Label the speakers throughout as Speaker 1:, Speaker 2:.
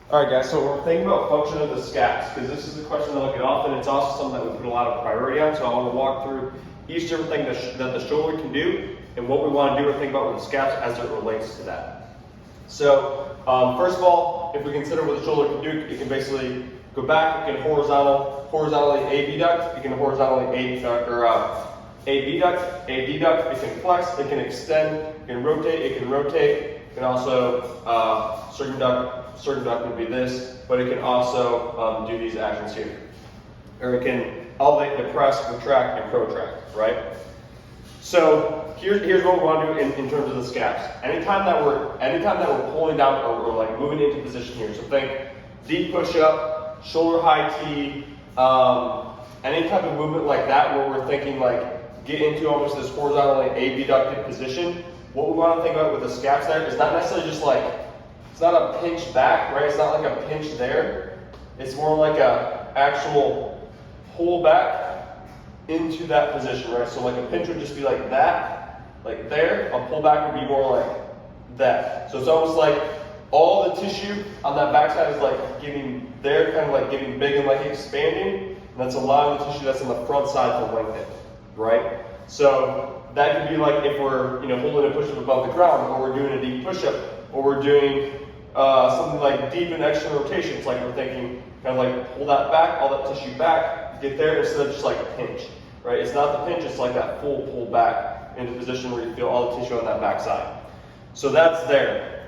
Speaker 1: All right, guys, so we're thinking about function of the scaps, because this is a question that I get often. It's also something that we put a lot of priority on, so I want to walk through each different thing that the shoulder can do and what we want to do or think about with the scaps as it relates to that. So, first of all, if we consider what the shoulder can do, it can basically go back, it can horizontally abduct, it can horizontally abduct, it can flex, it can extend, it can rotate, it can also circumduct would be this, but it can also do these actions here. Or it can elevate, depress, retract, and protract, right? So here's what we want to do in terms of the scaps. Anytime that we're pulling down or like moving into position here, so think deep push-up, shoulder high T, any type of movement like that where we're thinking like get into almost this horizontally abducted position, what we want to think about with the scaps there is not necessarily just like, it's not a pinch back, right? It's not like a pinch there. It's more like a actual pull back into that position, right? So like a pinch would just be like that, like there. A pull back would be more like that. So it's almost like all the tissue on that backside is like getting there, kind of like getting big and like expanding. And that's allowing the tissue that's on the front side to lengthen, right? So that could be like if we're holding a push-up above the ground, or we're doing a deep push-up, or we're doing something like deep and external rotations, like we're thinking kind of like pull that back, all that tissue back, get there instead of just like pinch, right? It's not the pinch, it's like that full pull back into position where you feel all the tissue on that back side. So that's there.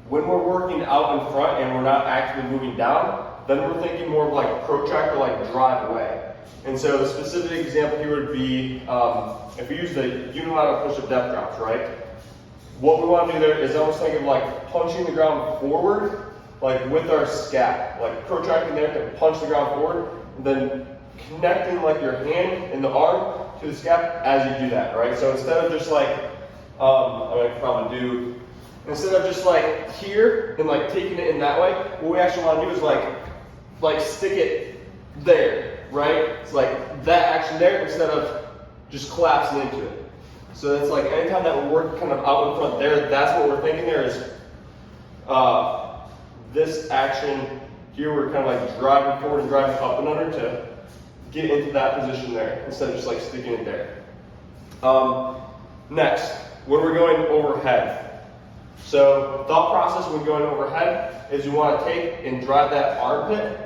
Speaker 1: When we're working out in front and we're not actively moving down, then we're thinking more of like protract or like drive away. And so the specific example here would be if we use the unilateral push-up depth drops, right? What we want to do there is almost think of like punching the ground forward, like with our scap, like protracting there to punch the ground forward, and then connecting like your hand and the arm to the scap as you do that, right? So instead of just like, instead of just like here and like taking it in that way, what we actually want to do is like stick it there, right? It's like that action there instead of just collapsing into it. So it's like anytime that we're working kind of out in front there, that's what we're thinking there is this action here, we're kind of like driving forward and driving up and under to get into that position there instead of just like sticking it there. Next, when we're going overhead. So thought process when going overhead is you want to take and drive that armpit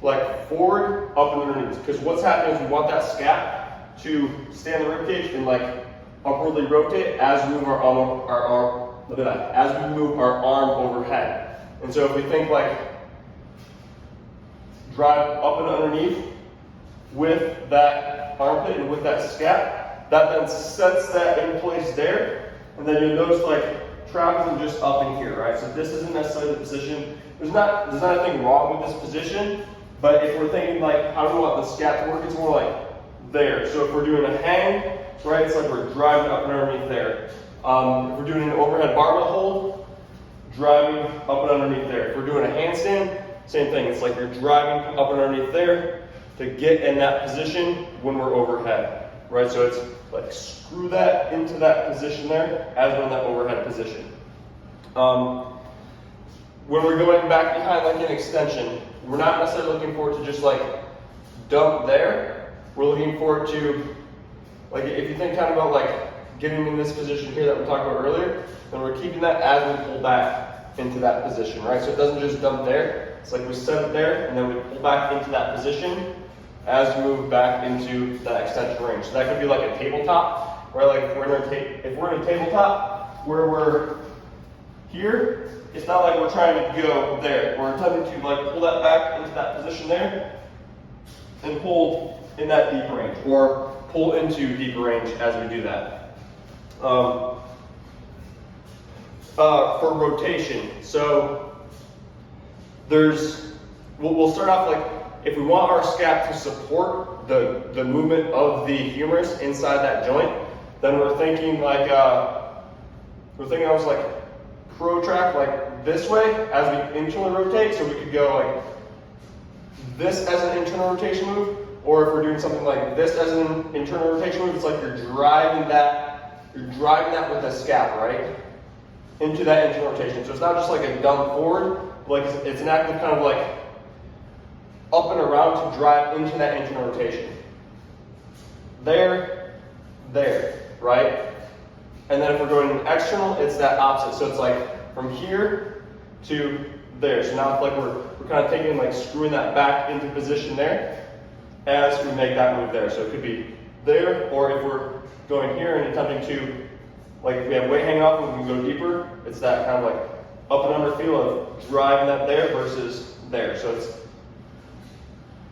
Speaker 1: like forward, up and underneath. Because what's happening is we want that scap to stay on the ribcage and like upwardly rotate as we move our arm, look at that, as we move our arm overhead. And so if we think like drive up and underneath with that armpit and with that scap, that then sets that in place there. And then you'll notice like traveling just up in here, right? So this isn't necessarily the position. There's not anything wrong with this position, but if we're thinking like how do we want the scap to work, it's more like there. So if we're doing a hang, right, it's like we're driving up and underneath there. If we're doing an overhead barbell hold, driving up and underneath there. If we're doing a handstand, same thing. It's like you're driving up and underneath there to get in that position when we're overhead, right? So it's like screw that into that position there as we're in that overhead position. When we're going back behind like an extension, we're not necessarily looking forward to just like dump there. We're looking forward to, like if you think kind of about like getting in this position here that we talked about earlier, then we're keeping that as we pull back into that position, right? So it doesn't just dump there. It's like we set it there and then we pull back into that position as we move back into that extension range. So that could be like a tabletop, where like if we're in a tabletop where we're here, it's not like we're trying to go there. We're attempting to like pull that back into that position there and pull in that deep range, or pull into deeper range as we do that. For rotation, so we'll start off like if we want our scap to support the movement of the humerus inside that joint, then we're thinking like almost like protract like this way as we internally rotate. So we could go like this as an internal rotation move, or if we're doing something like this as an internal rotation move, it's like you're driving that with a scap, right? into that internal rotation. So it's not just like a dump forward, like it's an active kind of like up and around to drive into that internal rotation. There, right? And then if we're going external, it's that opposite. So it's like from here to there. So now it's like we're kind of taking like screwing that back into position there as we make that move there. So it could be there, or if we're going here and attempting to, like we have weight hanging off and we can go deeper, it's that kind of like up and under feel of driving that there versus there. So it's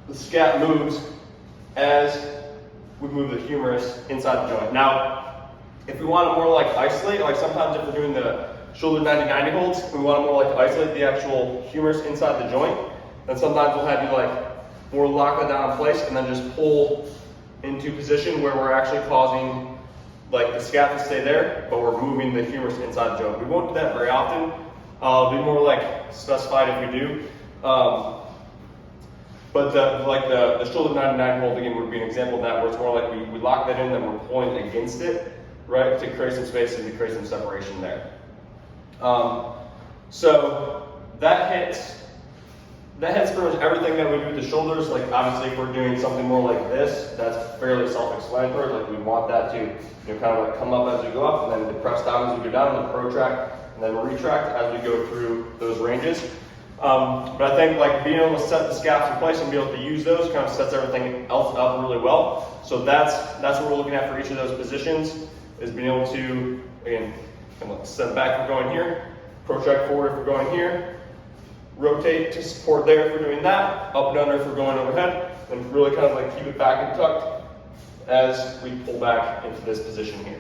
Speaker 1: the scap moves as we move the humerus inside the joint. Now, if we want to more like isolate, like sometimes if we're doing the shoulder 90-90 holds, we want to more like isolate the actual humerus inside the joint, then sometimes we'll have you like more lock it down in place and then just pull into position where we're actually causing like the scap to stay there, but we're moving the humerus inside the joint. We won't do that very often. It'll be more like specified if we do. But the shoulder 90-90 hold again would be an example of that, where it's more like we lock that in, then we're pulling against it, right, to create some space and to create some separation there. So that hits pretty much everything that we do with the shoulders. Like obviously if we're doing something more like this, that's fairly self-explanatory. Like we want that to kind of like come up as we go up and then depress down as we go down, and then protract and then retract as we go through those ranges. But I think like being able to set the scaps in place and be able to use those kind of sets everything else up really well. So that's what we're looking at for each of those positions, is being able to, again, kind of step back if we're going here, protract forward if we're going here, rotate to support there if we're doing that, up and under if we're going overhead, and really kind of like keep it back and tucked as we pull back into this position here.